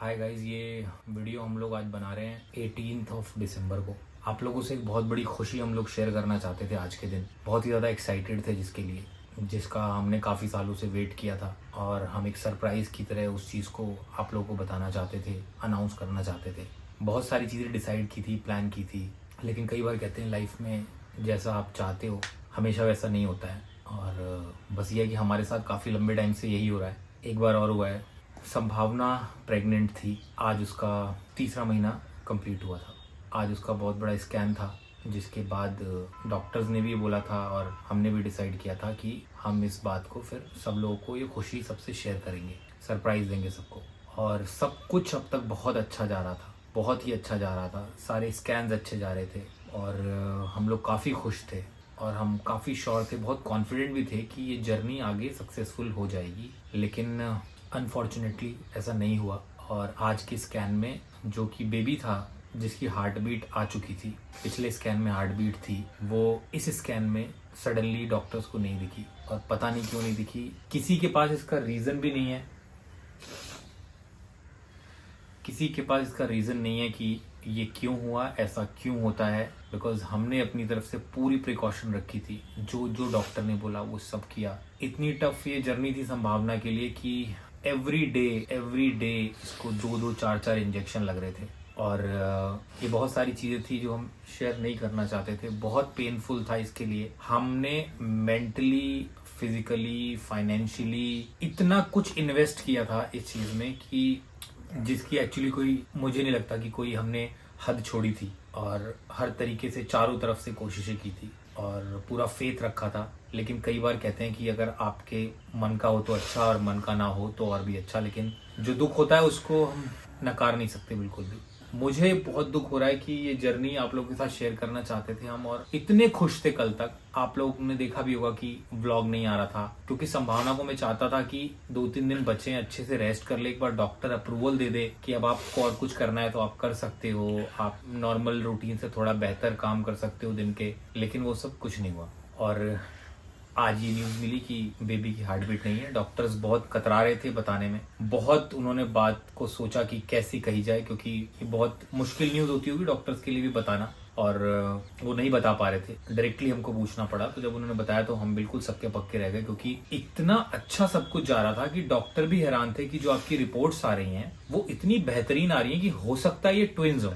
Hi guys, ये video हम लोग आज बना रहे हैं 18 दिसंबर को। आप लोगों से एक बहुत बड़ी खुशी हम लोग शेयर करना चाहते थे। आज के दिन बहुत ही ज़्यादा एक्साइटेड थे जिसके लिए, जिसका हमने काफ़ी सालों से वेट किया था और हम एक सरप्राइज़ की तरह उस चीज़ को आप लोगों को बताना चाहते थे, अनाउंस करना चाहते थे। बहुत सारी चीज़ें डिसाइड की थी, प्लान की थी, लेकिन कई बार कहते हैं लाइफ में जैसा आप चाहते हो हमेशा वैसा नहीं होता है। और बस ये है कि हमारे साथ काफ़ी लंबे टाइम से यही हो रहा है। एक बार और हुआ है, संभावना प्रेग्नेंट थी। आज उसका तीसरा महीना कंप्लीट हुआ था। आज उसका बहुत बड़ा स्कैन था, जिसके बाद डॉक्टर्स ने भी बोला था और हमने भी डिसाइड किया था कि हम इस बात को फिर सब लोगों को ये खुशी सबसे शेयर करेंगे, सरप्राइज़ देंगे सबको। और सब कुछ अब तक बहुत अच्छा जा रहा था, बहुत ही अच्छा जा रहा था। सारे स्कैन्स अच्छे जा रहे थे और हम लोग काफ़ी खुश थे और हम काफ़ी श्योर थे, बहुत कॉन्फिडेंट भी थे कि ये जर्नी आगे सक्सेसफुल हो जाएगी। लेकिन अनफॉर्चुनेटली ऐसा नहीं हुआ। और आज के स्कैन में जो कि बेबी था, जिसकी हार्ट बीट आ चुकी थी, पिछले स्कैन में हार्ट बीट थी, वो इस स्कैन में सडनली डॉक्टर्स को नहीं दिखी। और पता नहीं क्यों नहीं दिखी, किसी के पास इसका रीज़न भी नहीं है। किसी के पास इसका रीज़न नहीं है कि ये क्यों हुआ, ऐसा क्यों होता है। बिकॉज हमने अपनी तरफ से पूरी प्रिकॉशन रखी थी, जो जो डॉक्टर ने बोला वो सब किया। इतनी टफ ये जर्नी थी संभावना के लिए कि एवरी डे इसको 2-2, 4-4 इंजेक्शन लग रहे थे। और ये बहुत सारी चीज़ें थी जो हम शेयर नहीं करना चाहते थे। बहुत पेनफुल था इसके लिए। हमने मेंटली, फिजिकली, फाइनेंशियली इतना कुछ इन्वेस्ट किया था इस चीज़ में कि जिसकी एक्चुअली कोई, मुझे नहीं लगता कि कोई हमने हद छोड़ी थी। और हर तरीके से चारों तरफ से कोशिशें की थी और पूरा फेथ रखा था। लेकिन कई बार कहते हैं कि अगर आपके मन का हो तो अच्छा और मन का ना हो तो और भी अच्छा। लेकिन जो दुख होता है उसको हम नकार नहीं सकते बिल्कुल भी। मुझे बहुत दुख हो रहा है कि ये जर्नी आप लोगों के साथ शेयर करना चाहते थे हम, और इतने खुश थे कल तक। आप लोगों ने देखा भी होगा कि व्लॉग नहीं आ रहा था, क्योंकि संभावना को मैं चाहता था कि 2-3 दिन बचे, अच्छे से रेस्ट कर ले, एक बार डॉक्टर अप्रूवल दे दे कि अब आपको और कुछ करना है तो आप कर सकते हो, आप नॉर्मल रूटीन से थोड़ा बेहतर काम कर सकते हो दिन के। लेकिन वो सब कुछ नहीं हुआ। और आज ये न्यूज़ मिली कि बेबी की हार्ट बीट नहीं है। डॉक्टर्स बहुत कतरा रहे थे बताने में, बहुत उन्होंने बात को सोचा कि कैसी कही जाए, क्योंकि ये बहुत मुश्किल न्यूज़ होती होगी डॉक्टर्स के लिए भी बताना। और वो नहीं बता पा रहे थे, डायरेक्टली हमको पूछना पड़ा। तो जब उन्होंने बताया तो हम बिल्कुल सक्के पक्के रह गए, क्योंकि इतना अच्छा सब कुछ जा रहा था कि डॉक्टर भी हैरान थे कि जो आपकी रिपोर्ट्स आ रही हैं वो इतनी बेहतरीन आ रही हैं कि हो सकता है ये ट्विंस हो।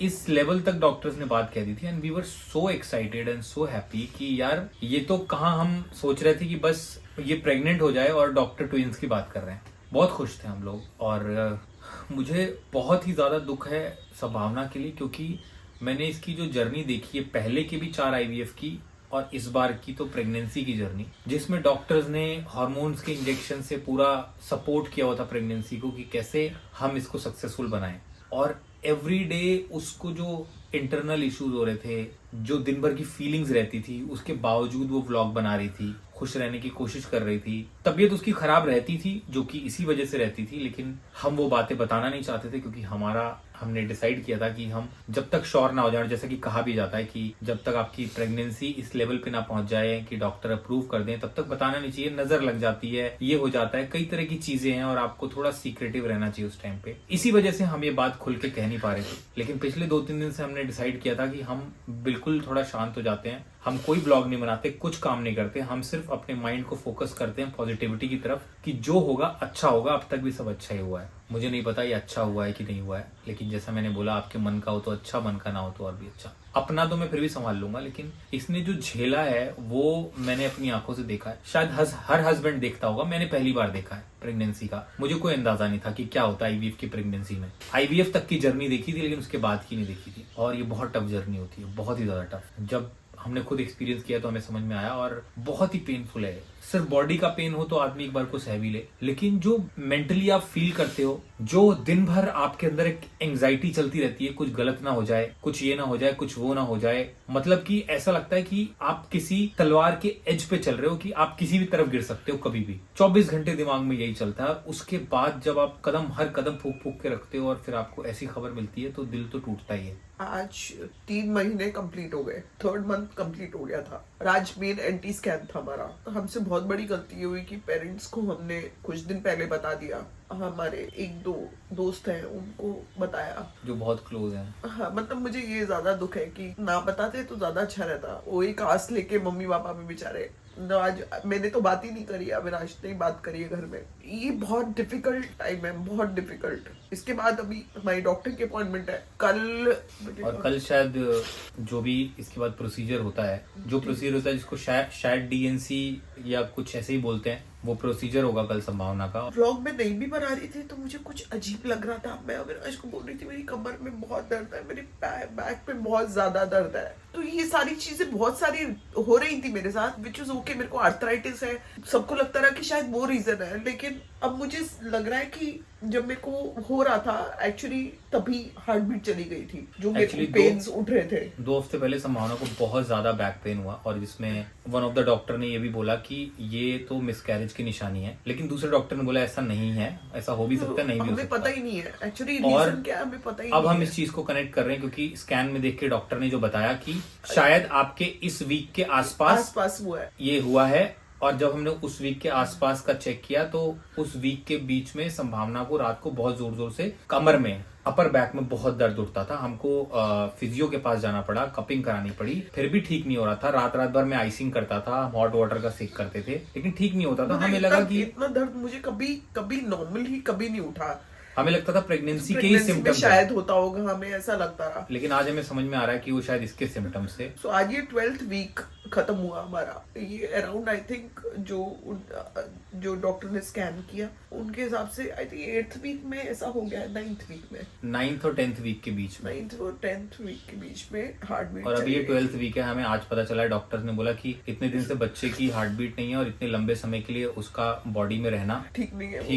इस लेवल तक डॉक्टर्स ने बात कह दी थी। And we were so excited and so happy कि यार ये तो कहाँ हम सोच रहे थे कि बस ये प्रेग्नेंट हो जाए और डॉक्टर ट्विंस की बात कर रहे हैं। बहुत खुश थे हम लोग। और मुझे बहुत ही ज़्यादा दुख है संभावना के लिए, क्योंकि मैंने इसकी जो जर्नी देखी है, पहले की भी 4 IVF की और इस बार की तो प्रेगनेंसी की जर्नी, जिसमें डॉक्टर्स ने हार्मोन्स के इंजेक्शन से पूरा सपोर्ट किया हुआ था प्रेगनेंसी को कि कैसे हम इसको सक्सेसफुल बनाएं। और एवरी डे उसको जो इंटरनल इश्यूज हो रहे थे, जो दिन भर की फीलिंग्स रहती थी, उसके बावजूद वो व्लॉग बना रही थी, खुश रहने की कोशिश कर रही थी। तबीयत उसकी खराब रहती थी, जो कि इसी वजह से रहती थी, लेकिन हम वो बातें बताना नहीं चाहते थे, क्योंकि हमने डिसाइड किया था कि हम जब तक श्योर ना हो जाए, जैसा कि कहा भी जाता है कि जब तक आपकी प्रेगनेंसी इस लेवल पे ना पहुंच जाए कि डॉक्टर अप्रूव कर दें, तब तक बताना नहीं चाहिए। नजर लग जाती है, ये हो जाता है, कई तरह की चीजें हैं और आपको थोड़ा सीक्रेटिव रहना चाहिए उस टाइम पे। इसी वजह से हम ये बात खुल के कह नहीं पा रहे थे। लेकिन पिछले 2-3 दिन से हमने डिसाइड किया था कि हम बिल्कुल थोड़ा शांत हो जाते हैं। हम कोई ब्लॉग नहीं बनाते, कुछ काम नहीं करते, हम सिर्फ अपने माइंड को फोकस करते हैं पॉजिटिविटी की तरफ कि जो होगा अच्छा होगा। अब तक भी सब अच्छा ही हुआ है। मुझे नहीं पता ये अच्छा हुआ है कि नहीं हुआ है, लेकिन जैसा मैंने बोला, आपके मन का हो तो अच्छा, मन का ना हो तो और भी अच्छा। अपना तो मैं फिर भी संभाल लूंगा, लेकिन इसने जो झेला है वो मैंने अपनी आंखों से देखा है। शायद हर हस्बैंड देखता होगा, मैंने पहली बार देखा है प्रेगनेंसी का। मुझे कोई अंदाजा नहीं था कि क्या होता है IVF की प्रेगनेंसी में। IVF तक की जर्नी देखी थी, लेकिन उसके बाद की नहीं देखी थी। और ये बहुत टफ जर्नी होती है, बहुत ही ज्यादा टफ। जब हमने खुद एक्सपीरियंस किया तो हमें समझ में आया। और बहुत ही पेनफुल है। सिर्फ बॉडी का पेन हो तो आदमी एक बार को सह भी ले, लेकिन जो मेंटली आप फील करते हो, जो दिन भर आपके अंदर एक एंग्जाइटी चलती रहती है, कुछ गलत ना हो जाए, कुछ ये ना हो जाए, कुछ वो ना हो जाए, मतलब कि ऐसा लगता है कि आप किसी तलवार के एज पे चल रहे हो, कि आप किसी भी तरफ गिर सकते हो कभी भी। 24 घंटे दिमाग में यही चलता है। उसके बाद जब आप हर कदम फूक फूक के रखते हो और फिर आपको ऐसी खबर मिलती है तो दिल तो टूटता ही है। आज 3 महीने कंप्लीट हो गए, 3rd मंथ कंप्लीट हो गया था। आज मेन एंटी स्कैन था हमारा। हमसे बहुत बड़ी गलती ये हुई कि पेरेंट्स को हमने कुछ दिन पहले बता दिया। हमारे एक दो दोस्त हैं उनको बताया, जो बहुत क्लोज हैं। हाँ, मतलब मुझे ये ज्यादा दुख है कि ना बताते तो ज्यादा अच्छा रहता। वो एक आस लेके मम्मी पापा भी बेचारे, आज मैंने तो बात ही नहीं करी, अविनाश ने बात करी है घर में। ये बहुत डिफिकल्ट टाइम है, बहुत डिफिकल्ट। इसके बाद अभी हमारी डॉक्टर की अपॉइंटमेंट है कल, और कल शायद जो भी इसके बाद प्रोसीजर होता है, जो प्रोसीजर होता है जिसको शायद डीएनसी या कुछ ऐसे ही बोलते हैं, वो प्रोसीजर होगा कल संभावना का। व्लॉग में नहीं भी बना रही थी तो मुझे कुछ अजीब लग रहा था। मैं अविनाश को बोल रही थी मेरी कमर में बहुत दर्द है, मेरी बैक में बहुत ज्यादा दर्द है। तो ये सारी चीजें बहुत सारी हो रही थी मेरे साथ, विच इज ओके। मेरे को आर्थराइटिस है, सबको लगता रहा कि शायद वो रीजन है, लेकिन अब मुझे लग रहा है कि जब मेरे को हो रहा था एक्चुअली तभी हार्ट बीट चली गई थी, जो मेरे को पेन्स उठ रहे थे। 2 हफ्ते पहले संभावना को बहुत ज्यादा बैक पेन हुआ, और जिसमें वन ऑफ द डॉक्टर ने ये भी बोला कि ये तो मिसकैरेज की निशानी है, लेकिन दूसरे डॉक्टर ने बोला ऐसा नहीं है, ऐसा हो भी सकता है, नहीं भी हो हमें सकता। पता ही नहीं है एक्चुअली और रीजन क्या है, हमें पता ही अब नहीं हम है। इस चीज को कनेक्ट कर रहे हैं क्योंकि स्कैन में देख के डॉक्टर ने जो बताया कि शायद आपके इस वीक के आसपास हुआ है, ये हुआ है। और जब हमने उस वीक के आसपास का चेक किया तो उस वीक के बीच में संभावना को रात को बहुत जोर जोर से कमर में, अपर बैक में बहुत दर्द उठता था। हमको फिजियो के पास जाना पड़ा, कपिंग करानी पड़ी, फिर भी ठीक नहीं हो रहा था। रात रात भर में आइसिंग करता था, हॉट वाटर का सेक करते थे, लेकिन ठीक नहीं होता था। हमें लगा कि इतना दर्द मुझे कभी नॉर्मल ही कभी नहीं उठा। हमें लगता था प्रेगनेंसी के ही सिम्टम्स शायद होता होगा, हमें ऐसा लगता रहा, लेकिन आज हमें समझ में आ रहा है कि वो शायद इसके सिम्टम्स थे। सो आज ये 12th वीक खत्म हुआ हमारा। ये अराउंड आई थिंक जो डॉक्टर ने स्कैन किया उनके हिसाब से आई थिंक 8th वीक में ऐसा हो गया है, 9th वीक में, 9th और 10th वीक के बीच में, 9th और 10th वीक के बीच में हार्ट बीट। और अभी ये 12th वीक है। हमें आज पता चला है, डॉक्टर ने बोला कि इतने दिन से बच्चे की हार्ट बीट नहीं है और इतने लंबे समय के लिए उसका बॉडी में रहना ठीक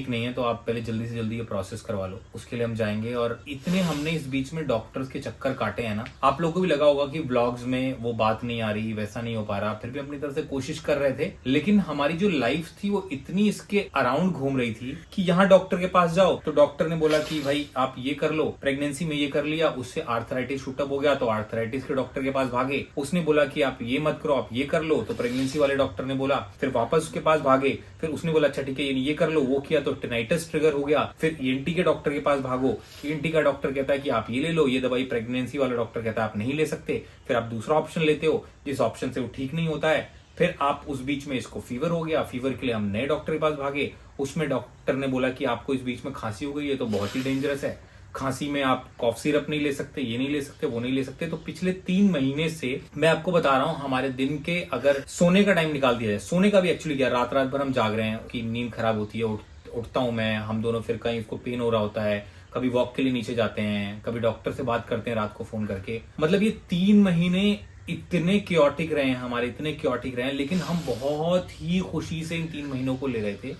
नहीं है, तो आप पहले जल्दी से जल्दी ये प्रोसेस करवा लो। उसके लिए हम जाएंगे। और इतने हमने इस बीच में डॉक्टर्स के चक्कर काटे हैं ना, आप लोगों को भी लगा होगा कि व्लॉग्स में वो बात नहीं आ रही, वैसा नहीं हो पा रहा, फिर भी अपनी तरफ से कोशिश कर रहे थे। लेकिन हमारी जो लाइफ थी वो इतनी इसके अराउंड घूम रही थी कि यहाँ डॉक्टर के पास जाओ तो डॉक्टर ने बोला कि भाई आप ये कर लो, प्रेगनेंसी में ये कर लिया, उससे आर्थराइटिस शूटअप हो गया तो आर्थराइटिस के डॉक्टर के पास भागे, उसने बोला कि आप ये मत करो, आप ये कर लो, तो प्रेगनेंसी वाले डॉक्टर ने बोला, फिर वापस उसके पास भागे, फिर उसने बोला अच्छा ठीक है ये कर लो, वो किया तो टेनाइटिस ट्रिगर हो गया, फिर ईएनटी के डॉक्टर के पास भागो, ईएनटी का डॉक्टर कहता है कि आप ये ले लो, ये दवाई, प्रेगनेंसी वाला डॉक्टर कहता है आप नहीं ले सकते, फिर आप दूसरा ऑप्शन लेते हो, जिस ऑप्शन से वो ठीक नहीं होता है, फिर आप उस बीच में इसको फीवर हो गया, फीवर के लिए हम नए डॉक्टर के पास भागे, उसमें डॉक्टर ने बोला कि आपको इस बीच में खांसी हो गई है तो बहुत ही डेंजरस है, खांसी में आप कॉफ सिरप नहीं ले सकते, ये नहीं ले सकते, वो नहीं ले सकते। तो पिछले 3 महीने से मैं आपको बता रहा हूँ, हमारे दिन के अगर सोने का टाइम निकाल दिया जाए, सोने का भी एक्चुअली क्या, रात रात भर हम जाग रहे हैं कि नींद खराब होती है, उठता हूँ मैं, हम दोनों, फिर कहीं उसको पेन हो रहा होता है, कभी वॉक के लिए नीचे जाते हैं, कभी डॉक्टर से बात करते हैं रात को फोन करके। मतलब ये 3 महीने इतने क्योटिक रहे हैं हमारे, इतने क्योटिक रहे हैं, लेकिन हम बहुत ही खुशी से इन 3 महीनों को ले रहे थे।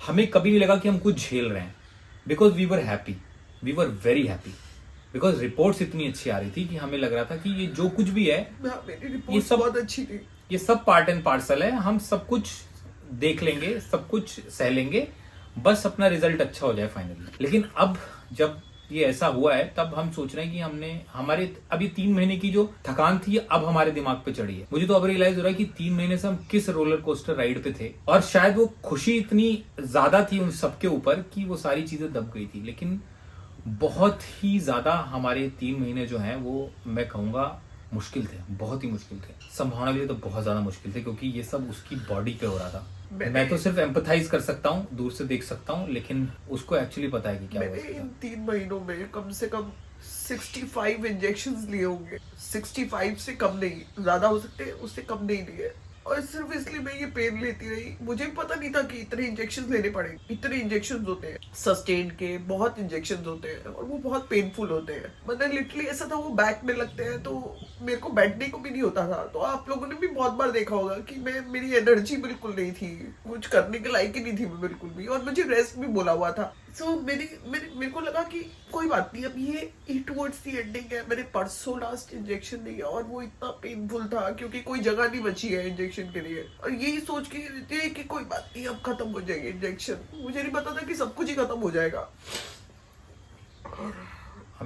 हमें कभी नहीं लगा कि हम कुछ झेल रहे हैं, because we were happy, we were very happy, because reports इतनी अच्छी आ रही थी कि हमें लग रहा था कि ये जो कुछ भी है, ये सब बहुत अच्छी थी, ये सब पार्ट एंड पार्सल है, हम सब कुछ देख लेंगे, सब कुछ सह लेंगे, बस अपना रिजल्ट अच्छा हो जाए फाइनली। लेकिन अब जब ये ऐसा हुआ है तब हम सोच रहे हैं कि हमने हमारे अभी 3 महीने की जो थकान थी अब हमारे दिमाग पे चढ़ी है। मुझे तो अब रियलाइज हो रहा है कि 3 महीने से हम किस रोलर कोस्टर राइड पे थे, और शायद वो खुशी इतनी ज्यादा थी उन सबके ऊपर कि वो सारी चीजें दब गई थी। लेकिन बहुत ही ज्यादा हमारे 3 महीने जो हैं वो मैं कहूंगा मुश्किल थे, बहुत ही मुश्किल थे। संभावना के लिए तो बहुत ज्यादा मुश्किल थे, क्योंकि ये सब उसकी बॉडी पे हो रहा था। मैं तो सिर्फ एम्पथाइज कर सकता हूँ, दूर से देख सकता हूँ, लेकिन उसको एक्चुअली पता है कि क्या मैंने इन 3 महीनों में कम से कम 65 इंजेक्शंस लिए होंगे। 65 से कम नहीं, ज्यादा हो सकते हैं, उससे कम नहीं लिए। और सिर्फ इसलिए मैं ये पेन लेती रही। मुझे पता नहीं था कि इतने इंजेक्शंस लेने पड़ेंगे। इतने इंजेक्शंस होते हैं सस्टेन के, बहुत इंजेक्शंस होते हैं और वो बहुत पेनफुल होते हैं। मतलब लिटरली ऐसा था, वो बैक में लगते हैं तो मेरे को बैठने को भी नहीं होता था। तो आप लोगों ने भी बहुत बार देखा होगा कि मेरी एनर्जी बिल्कुल नहीं थी, कुछ करने के लायक ही नहीं थी मैं बिल्कुल भी, और मुझे रेस्ट भी बोला हुआ था। सो मेरे को लगा कि कोई बात नहीं, अब ये टुवर्ड्स दी एंडिंग है। मैंने परसों लास्ट इंजेक्शन लिया और वो इतना पेनफुल था क्योंकि कोई जगह नहीं बची है इंजेक्शन के लिए, और यही सोच के रहते हैं कि कोई बात नहीं, अब खत्म हो जाएगी इंजेक्शन। मुझे नहीं पता था कि सब कुछ ही खत्म हो जाएगा।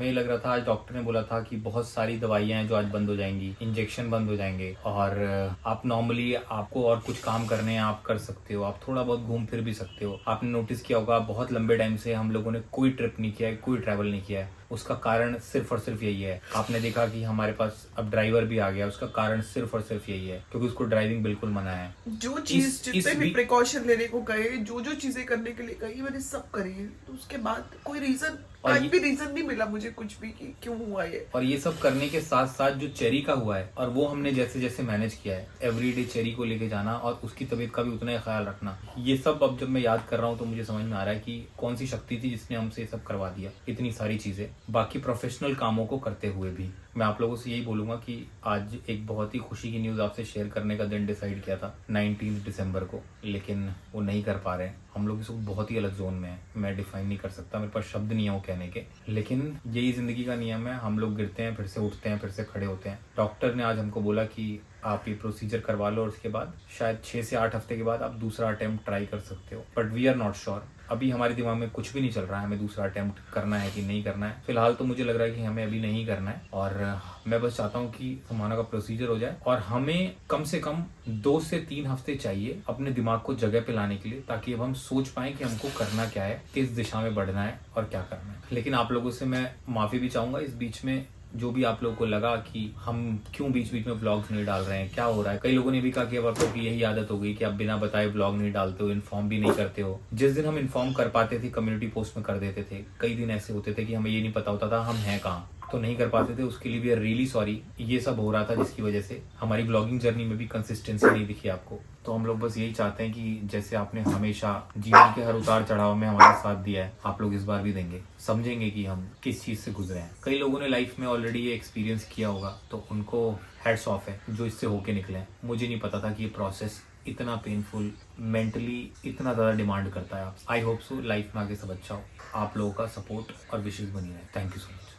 हमें ये लग रहा था, आज डॉक्टर ने बोला था कि बहुत सारी दवाइयां हैं जो आज बंद हो जाएंगी, इंजेक्शन बंद हो जाएंगे और आप नॉर्मली आपको और कुछ काम करने हैं आप कर सकते हो, आप थोड़ा बहुत घूम फिर भी सकते हो। आपने नोटिस किया होगा बहुत लंबे टाइम से हम लोगों ने कोई ट्रिप नहीं किया है, कोई ट्रैवल नहीं किया है। उसका कारण सिर्फ और सिर्फ यही है। आपने देखा कि हमारे पास अब ड्राइवर भी आ गया, उसका कारण सिर्फ और सिर्फ यही है क्योंकि उसको ड्राइविंग बिल्कुल मना है। जो चीज जितने भी प्रिकॉशन लेने को कहे, जो जो चीजें करने के लिए कही, मैंने सब करी है। तो उसके बाद कोई रीजन, आज भी रीजन नहीं मिला मुझे कुछ भी कि क्यों हुआ ये। और ये सब करने के साथ साथ जो चेरी का हुआ है, और वो हमने जैसे जैसे मैनेज किया है, एवरीडे चेरी को लेके जाना और उसकी तबीयत का भी उतना ही ख्याल रखना, ये सब अब जब मैं याद कर रहा हूँ तो मुझे समझ में आ रहा है कि कौन सी शक्ति थी जिसने हमसे ये सब करवा दिया, इतनी सारी चीजें, बाकी प्रोफेशनल कामों को करते हुए भी। मैं आप लोगों से यही बोलूंगा कि आज एक बहुत ही खुशी की न्यूज आपसे शेयर करने का दिन डिसाइड किया था 19 दिसंबर को, लेकिन वो नहीं कर पा रहे हैं। हम लोग इस वक्त बहुत ही अलग जोन में है, मैं डिफाइन नहीं कर सकता, मेरे पास शब्द नहीं है वो कहने के, लेकिन यही जिंदगी का नियम है। हम लोग गिरते हैं, फिर से उठते हैं, फिर से खड़े होते हैं। डॉक्टर ने आज हमको बोला कि आप ये प्रोसीजर करवा लो और उसके बाद शायद 6 से 8 हफ्ते के बाद आप दूसरा अटेम्प्ट ट्राई कर सकते हो, but we are not sure. अभी हमारे दिमाग में कुछ भी नहीं चल रहा है हमें दूसरा अटेम्प्ट करना है कि नहीं करना है। फिलहाल तो मुझे लग रहा है कि हमें अभी नहीं करना है और मैं बस चाहता हूँ कि समाना का प्रोसीजर हो जाए और हमें कम से कम 2 से 3 हफ्ते चाहिए अपने दिमाग को जगह पे लाने के लिए, ताकि अब हम सोच पाएं कि हमको करना क्या है, किस दिशा में बढ़ना है और क्या करना है। लेकिन आप लोगों से मैं माफी भी चाहूंगा इस बीच में, जो भी आप लोगों को लगा कि हम क्यों बीच बीच में व्लॉग्स नहीं डाल रहे हैं, क्या हो रहा है। कई लोगों ने भी कहा कि अब आप लोगों की यही आदत हो गई कि आप बिना बताए व्लॉग नहीं डालते हो, इन्फॉर्म भी नहीं करते हो। जिस दिन हम इन्फॉर्म कर पाते थे कम्युनिटी पोस्ट में कर देते थे, कई दिन ऐसे होते थे कि हमें ये नहीं पता होता था हम हैं कहाँ, तो नहीं कर पाते थे। उसके लिए भी रियली सॉरी। ये सब हो रहा था जिसकी वजह से हमारी ब्लॉगिंग जर्नी में भी कंसिस्टेंसी नहीं दिखी आपको। तो हम लोग बस यही चाहते हैं कि जैसे आपने हमेशा जीवन के हर उतार चढ़ाव में हमारा साथ दिया है, आप लोग इस बार भी देंगे, समझेंगे कि हम किस चीज से गुजरे हैं। कई लोगों ने लाइफ में ऑलरेडी ये एक्सपीरियंस किया होगा, तो उनको हैट्स ऑफ है जो इससे होके निकले हैं। मुझे नहीं पता था कि ये प्रोसेस इतना पेनफुल, मेंटली इतना ज्यादा डिमांड करता है। आप आई होप सो लाइफ में आगे सब अच्छा हो। आप लोगों का सपोर्ट और विशेष बनी रहे। Thank you so much.